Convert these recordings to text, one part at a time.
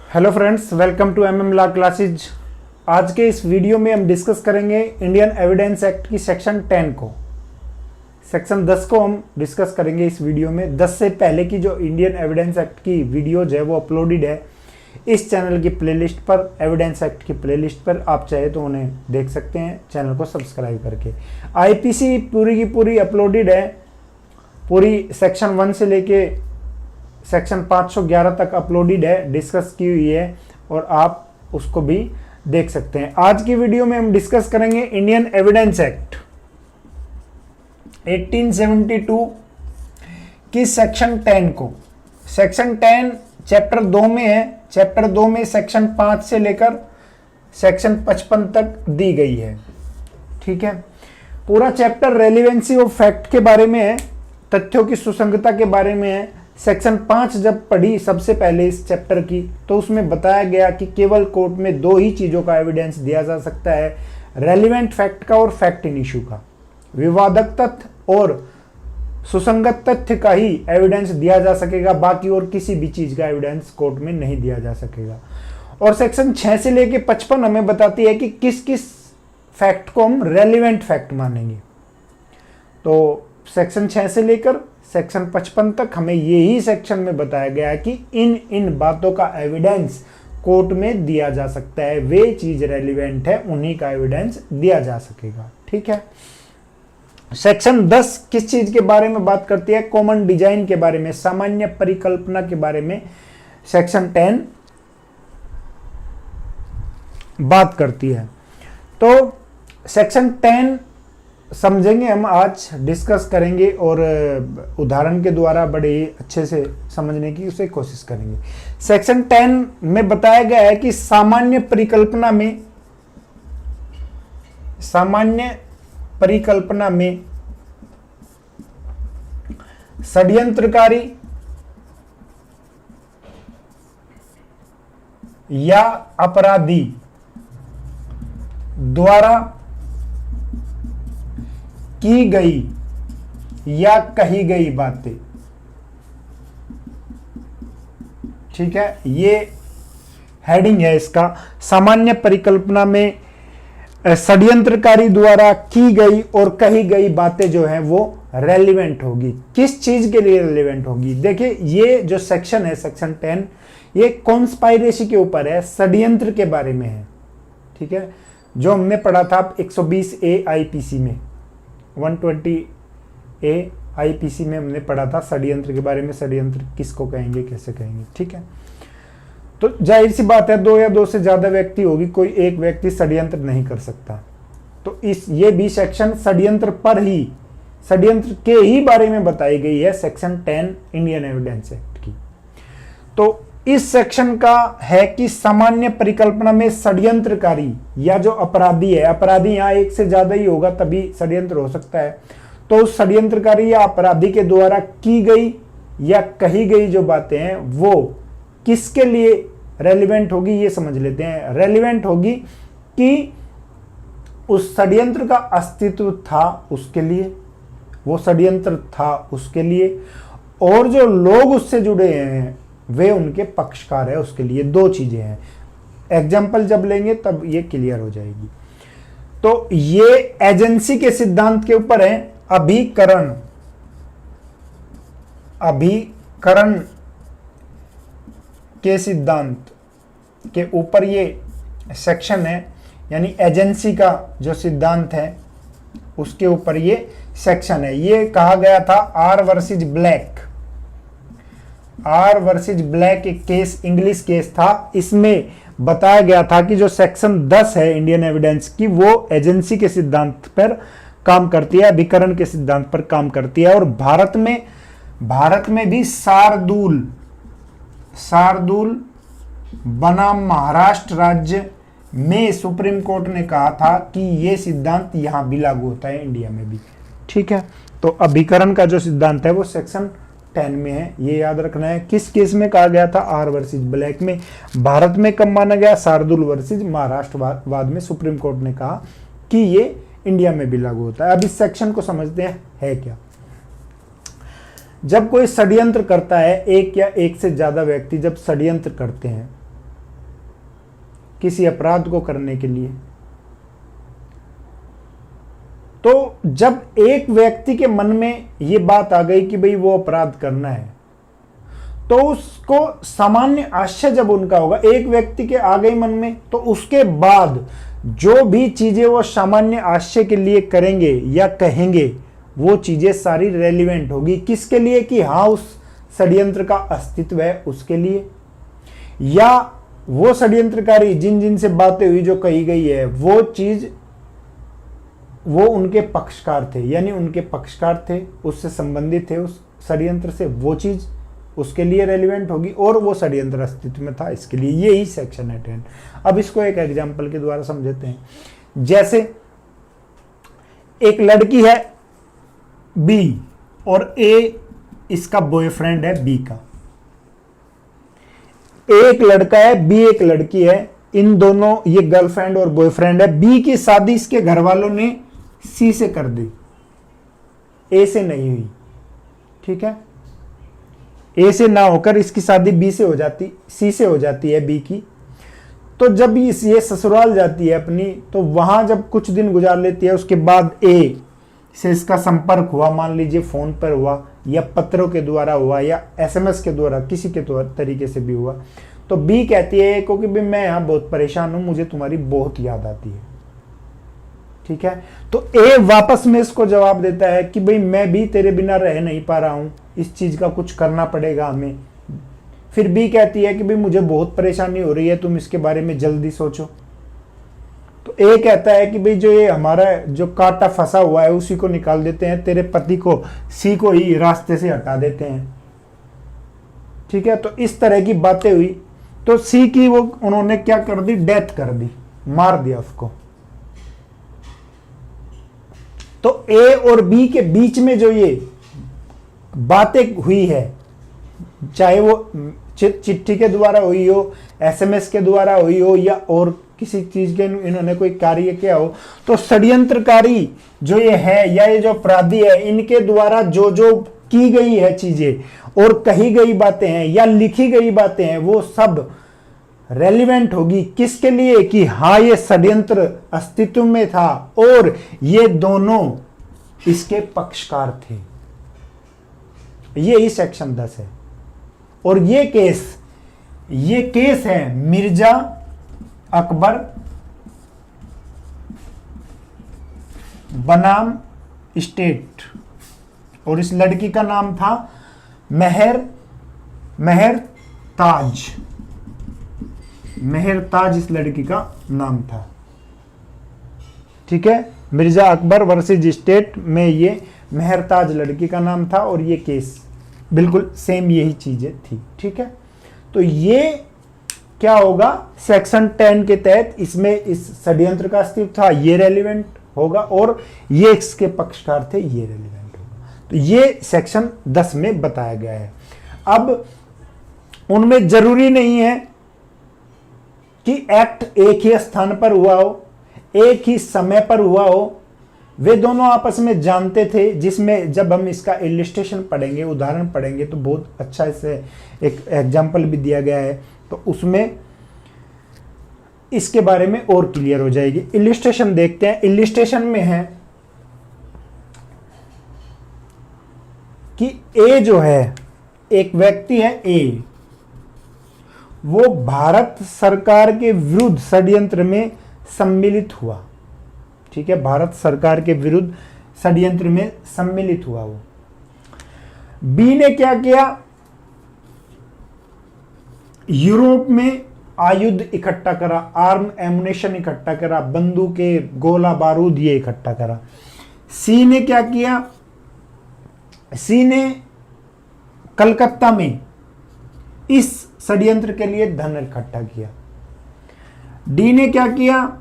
Hello friends, welcome to MM law classes. आज के इस वीडियो में हम डिस्कस करेंगे इंडियन एविडेंस एक्ट की सेक्शन 10 को। सेक्शन 10 को हम डिस्कस करेंगे इस वीडियो में। 10 से पहले की जो इंडियन एविडेंस एक्ट की वीडियोज है वो अपलोडेड है इस चैनल की प्लेलिस्ट पर, एविडेंस एक्ट की प्लेलिस्ट पर। आप चाहे तो उन्हें देख सकते हैं चैनल को सब्सक्राइब करके। आईपीसी पूरी की पूरी अपलोडेड है, पूरी सेक्शन 1 से लेके सेक्शन 511 तक अपलोडेड है, डिस्कस की हुई है और आप उसको भी देख सकते हैं। आज की वीडियो में हम डिस्कस करेंगे इंडियन एविडेंस एक्ट 1872 की सेक्शन 10 को। सेक्शन 10 चैप्टर 2 में है। चैप्टर 2 में सेक्शन 5 से लेकर सेक्शन 55 तक दी गई है। ठीक है, पूरा चैप्टर रेलिवेंसी ऑफ फैक्ट के बारे में है, तथ्यों की सुसंगता के बारे में है। सेक्शन 5 जब पढ़ी सबसे पहले इस चैप्टर की, तो उसमें बताया गया कि केवल कोर्ट में दो ही चीजों का एविडेंस दिया जा सकता है, रेलिवेंट फैक्ट का और फैक्ट इन इशू का। विवादक तथ्य और सुसंगत तथ्य का ही एविडेंस दिया जा सकेगा, बाकी और किसी भी चीज का एविडेंस कोर्ट में नहीं दिया जा सकेगा। और सेक्शन 6 से लेके 55 हमें बताती है कि किस किस फैक्ट को हम रेलिवेंट फैक्ट मानेंगे। तो सेक्शन 6 से लेकर सेक्शन 55 तक हमें यही सेक्शन में बताया गया है कि इन इन बातों का एविडेंस कोर्ट में दिया जा सकता है, वे चीज रेलिवेंट है, उन्हीं का एविडेंस दिया जा सकेगा। ठीक है, सेक्शन 10 किस चीज के बारे में बात करती है? कॉमन डिजाइन के बारे में, सामान्य परिकल्पना के बारे में सेक्शन 10 बात करती है। तो सेक्शन 10 समझेंगे हम, आज डिस्कस करेंगे और उदाहरण के द्वारा बड़े अच्छे से समझने की उसे कोशिश करेंगे। सेक्शन 10 में बताया गया है कि सामान्य परिकल्पना में षड्यंत्रकारी या अपराधी द्वारा की गई या कही गई बातें, ठीक है, ये हेडिंग है इसका। सामान्य परिकल्पना में षड्यंत्रकारी द्वारा की गई और कही गई बातें जो है वो रेलिवेंट होगी। किस चीज के लिए रेलिवेंट होगी? देखिए, ये जो सेक्शन है सेक्शन 10, ये कॉन्स्पायरेसी के ऊपर है, षड्यंत्र के बारे में है। ठीक है, जो हमने पढ़ा था 120A आईपीसी में, 120A आईपीसी में हमने पढ़ा था षड्यंत्र के बारे में। षड्यंत्र किसको कहेंगे, कैसे कहेंगे? ठीक है, तो जाहिर सी बात है, दो या दो से ज्यादा व्यक्ति होगी, कोई एक व्यक्ति षड्यंत्र नहीं कर सकता। तो ये भी सेक्शन षड्यंत्र पर ही, षड्यंत्र के ही बारे में बताई गई है, सेक्शन 10 इंडियन एविडेंस एक्ट की। तो इस सेक्शन का है कि सामान्य परिकल्पना में षड्यंत्रकारी या जो अपराधी है, अपराधी यहां एक से ज्यादा ही होगा तभी षड्यंत्र हो सकता है, तो उस षड्यंत्रकारी या अपराधी के द्वारा की गई या कही गई जो बातें हैं वो किसके लिए रेलिवेंट होगी, ये समझ लेते हैं। रेलिवेंट होगी कि उस षड्यंत्र का अस्तित्व था उसके लिए, वो षड्यंत्र था उसके लिए, और जो लोग उससे जुड़े हैं वे उनके पक्षकार है उसके लिए। दो चीजें हैं, एग्जाम्पल जब लेंगे तब ये क्लियर हो जाएगी। तो ये एजेंसी के सिद्धांत के ऊपर है। अभिकरण के सिद्धांत के ऊपर ये सेक्शन है, यानी एजेंसी का जो सिद्धांत है उसके ऊपर ये सेक्शन है। ये कहा गया था आर वर्सेस ब्लैक एक केस, इंग्लिश केस था। इसमें बताया गया था कि जो सेक्शन 10 है इंडियन एविडेंस की, वो एजेंसी के सिद्धांत पर काम करती है, अभिकरण के सिद्धांत पर काम करती है। और भारत में भी शार्दुल बनाम महाराष्ट्र राज्य में सुप्रीम कोर्ट ने कहा था कि ये सिद्धांत यहां भी लागू होता है, इंडिया में भी। ठीक है, तो अभिकरण का जो सिद्धांत है वो सेक्शन 10 में है, ये याद रखना है। किस केस में कहा गया था? आर वर्सेस ब्लैक में। भारत में कब माना गया? शार्दुल वर्सेस महाराष्ट्र वाद में सुप्रीम कोर्ट ने कहा कि ये इंडिया में भी लागू होता है। अब इस सेक्शन को समझते हैं है क्या। जब कोई षड्यंत्र करता है, एक या एक से ज्यादा व्यक्ति जब षड्यंत्र करते हैं किसी अपराध को करने के लिए। तो जब एक व्यक्ति के मन में ये बात आ गई कि भाई वो अपराध करना है, तो उसको सामान्य आशय जब उनका होगा, एक व्यक्ति के आ गई मन में, तो उसके बाद जो भी चीजें वो सामान्य आशय के लिए करेंगे या कहेंगे, वो चीजें सारी रेलिवेंट होगी। किसके लिए? कि हाँ, उस षड्यंत्र का अस्तित्व है उसके लिए, या वो षड्यंत्रकारी जिन जिन से बातें हुई जो कही गई है वो चीज वो उनके पक्षकार थे, यानी उनके पक्षकार थे, उससे संबंधित थे, उस षड्यंत्र से, वो चीज उसके लिए रेलिवेंट होगी और वो षड्यंत्र अस्तित्व में था इसके लिए। यही सेक्शन है 10। अब इसको एक एग्जांपल के द्वारा समझते हैं। जैसे एक लड़की है बी और ए इसका बॉयफ्रेंड है बी का। एक लड़का है, बी एक लड़की है, इन दोनों ये गर्लफ्रेंड और बॉयफ्रेंड है। बी की शादी इसके घर वालों ने सी से कर दी, ए से नहीं हुई। ठीक है, ए से ना होकर इसकी शादी बी से हो जाती, सी से हो जाती है बी की। तो जब ये ससुराल जाती है अपनी, तो वहां जब कुछ दिन गुजार लेती है, उसके बाद ए से इसका संपर्क हुआ, मान लीजिए फोन पर हुआ या पत्रों के द्वारा हुआ या एसएमएस के द्वारा, किसी के तरीके से भी हुआ, तो बी कहती है ए को कि भाई मैं यहाँ बहुत परेशान हूं, मुझे तुम्हारी बहुत याद आती है। ठीक है, तो ए वापस में इसको जवाब देता है कि भाई मैं भी तेरे बिना रह नहीं पा रहा हूं, इस चीज का कुछ करना पड़ेगा हमें। फिर बी कहती है कि भाई मुझे बहुत परेशानी हो रही है, तुम इसके बारे में जल्दी सोचो। तो ए कहता है कि भाई जो ये हमारा जो कांटा फंसा हुआ है उसी को निकाल देते हैं, तेरे पति को, सी को ही रास्ते से हटा देते हैं। ठीक है, तो इस तरह की बातें हुई। तो सी की वो उन्होंने क्या कर दी? डेथ कर दी, मार दिया उसको। तो ए और बी के बीच में जो ये बातें हुई है, चाहे वो चिट्ठी के द्वारा हुई हो, एसएमएस के द्वारा हुई हो, या और किसी चीज के इन्होंने कोई कार्य किया हो, तो षड्यंत्रकारी जो ये है या ये जो अपराधी है, इनके द्वारा जो जो की गई है चीजें और कही गई बातें हैं या लिखी गई बातें हैं, वो सब रेलिवेंट होगी। किसके लिए? कि हाँ, ये षड्यंत्र अस्तित्व में था और ये दोनों इसके पक्षकार थे। यही सेक्शन 10 है। और ये केस है मिर्जा अकबर बनाम स्टेट, और इस लड़की का नाम था मेहर ताज इस लड़की का नाम था। ठीक है, मिर्जा अकबर वर्सेस स्टेट में ये मेहर ताज लड़की का नाम था और ये केस बिल्कुल सेम यही चीजें थी। ठीक है, तो ये क्या होगा? सेक्शन 10 के तहत इसमें इस षड्यंत्र का अस्तित्व था, ये रेलिवेंट होगा, और ये इसके पक्षकार थे, ये रेलिवेंट होगा। तो ये सेक्शन 10 में बताया गया है। अब उनमें जरूरी नहीं है कि एक्ट एक ही स्थान पर हुआ हो, एक ही समय पर हुआ हो। वे दोनों आपस में जानते थे, जिसमें जब हम इसका इलिस्ट्रेशन पढ़ेंगे, उदाहरण पढ़ेंगे, तो बहुत अच्छा इसे एक एग्जाम्पल भी दिया गया है, तो उसमें इसके बारे में और क्लियर हो जाएगी। इलिस्ट्रेशन देखते हैं। इलिस्ट्रेशन में है कि ए जो है, एक व्यक्ति है ए, वो भारत सरकार के विरुद्ध षड्यंत्र में सम्मिलित हुआ। ठीक है, भारत सरकार के विरुद्ध षड्यंत्र में सम्मिलित हुआ वो। बी ने क्या किया? यूरोप में आयुध इकट्ठा करा, आर्म एमुनेशन इकट्ठा करा, बंदूकें, गोला बारूद ये इकट्ठा करा। सी ने क्या किया? सी ने कलकत्ता में इस षड्यंत्र के लिए धन इकट्ठा किया। डी ने क्या किया?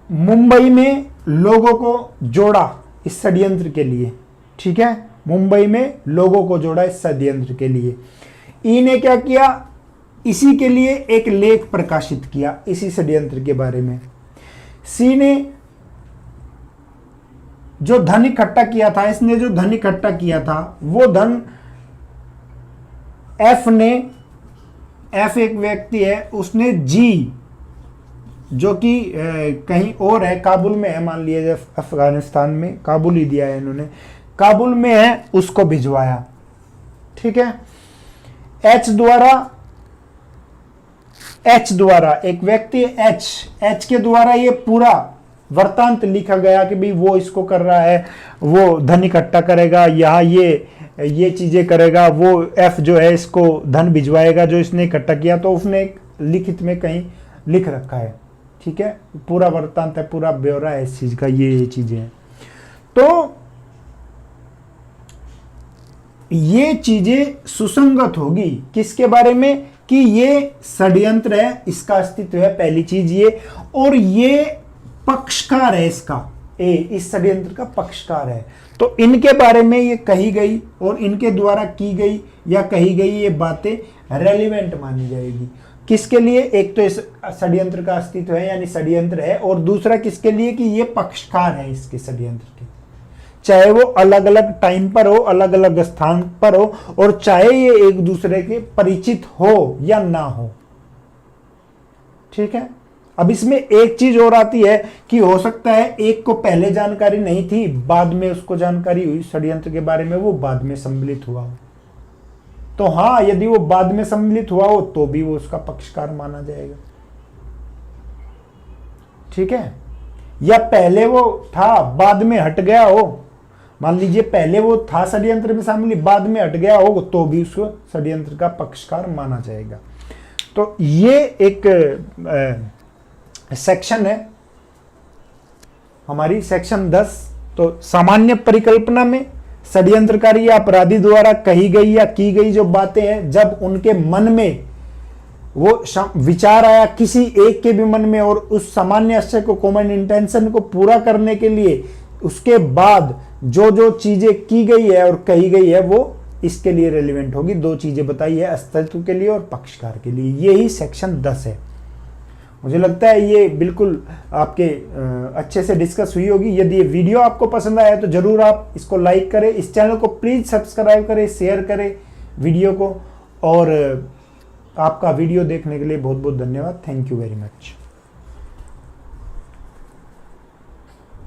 मुंबई में लोगों को जोड़ा इस षड्यंत्र के लिए। ठीक है, मुंबई में लोगों को जोड़ा इस षड्यंत्र के लिए। ई ने क्या किया? इसी के लिए एक लेख प्रकाशित किया, इसी षड्यंत्र के बारे में। सी ने जो धन इकट्ठा किया था, इसने जो धन इकट्ठा किया था, वो धन एफ ने एफ एक व्यक्ति है, उसने जी जो कि कहीं और है, काबुल में है, मान लिया जाए अफगानिस्तान में, काबुल ही दिया है इन्होंने, काबुल में है, उसको भिजवाया। ठीक है। एच द्वारा एक व्यक्ति एच के द्वारा ये पूरा वृत्तांत लिखा गया कि भाई वो इसको कर रहा है, वो धन इकट्ठा करेगा, यहाँ ये चीजें करेगा, वो एफ जो है इसको धन भिजवाएगा जो इसने इकट्ठा किया। तो उसने एक लिखित में कहीं लिख रखा है। ठीक है, पूरा वृत्तांत है, पूरा ब्यौरा है इस चीज का, ये चीजें हैं। तो ये चीजें सुसंगत होगी किसके बारे में कि ये षड्यंत्र है, इसका अस्तित्व है, पहली चीज ये, और ये पक्षकार है, इसका ए इस षड्यंत्र का पक्षकार है। तो इनके बारे में ये कही गई और इनके द्वारा की गई या कही गई ये बातें रेलिवेंट मानी जाएगी। किसके लिए? एक तो इस षड्यंत्र का अस्तित्व है यानी षड्यंत्र है, और दूसरा किसके लिए कि ये पक्षकार है इसके षड्यंत्र के, चाहे वो अलग अलग टाइम पर हो, अलग अलग स्थान पर हो, और चाहे ये एक दूसरे के परिचित हो या ना हो। ठीक है। अब इसमें एक चीज और आती है कि हो सकता है एक को पहले जानकारी नहीं थी, बाद में उसको जानकारी हुई षड्यंत्र के बारे में, वो बाद में सम्मिलित हुआ हो। तो हाँ, यदि वो बाद में सम्मिलित हुआ हो तो भी वो उसका पक्षकार माना जाएगा। ठीक है। या पहले वो था बाद में हट गया हो, मान लीजिए पहले वो था षड्यंत्र में शामिल, बाद में हट गया हो, तो भी उसको षड्यंत्र का पक्षकार माना जाएगा। तो ये एक सेक्शन है हमारी, सेक्शन 10। तो सामान्य परिकल्पना में षड्यंत्रकारी या अपराधी द्वारा कही गई या की गई जो बातें हैं, जब उनके मन में वो विचार आया, किसी एक के भी मन में, और उस सामान्य आशय को, कॉमन इंटेंशन को पूरा करने के लिए उसके बाद जो जो चीजें की गई है और कही गई है वो इसके लिए रेलिवेंट होगी। दो चीजें बताई है, अस्तित्व के लिए और पक्षकार के लिए। यही सेक्शन 10 है। मुझे लगता है ये बिल्कुल आपके अच्छे से डिस्कस हुई होगी। यदि ये वीडियो आपको पसंद आया तो जरूर आप इसको लाइक करें, इस चैनल को प्लीज सब्सक्राइब करें, शेयर करें वीडियो को, और आपका वीडियो देखने के लिए बहुत बहुत धन्यवाद। Thank you very much.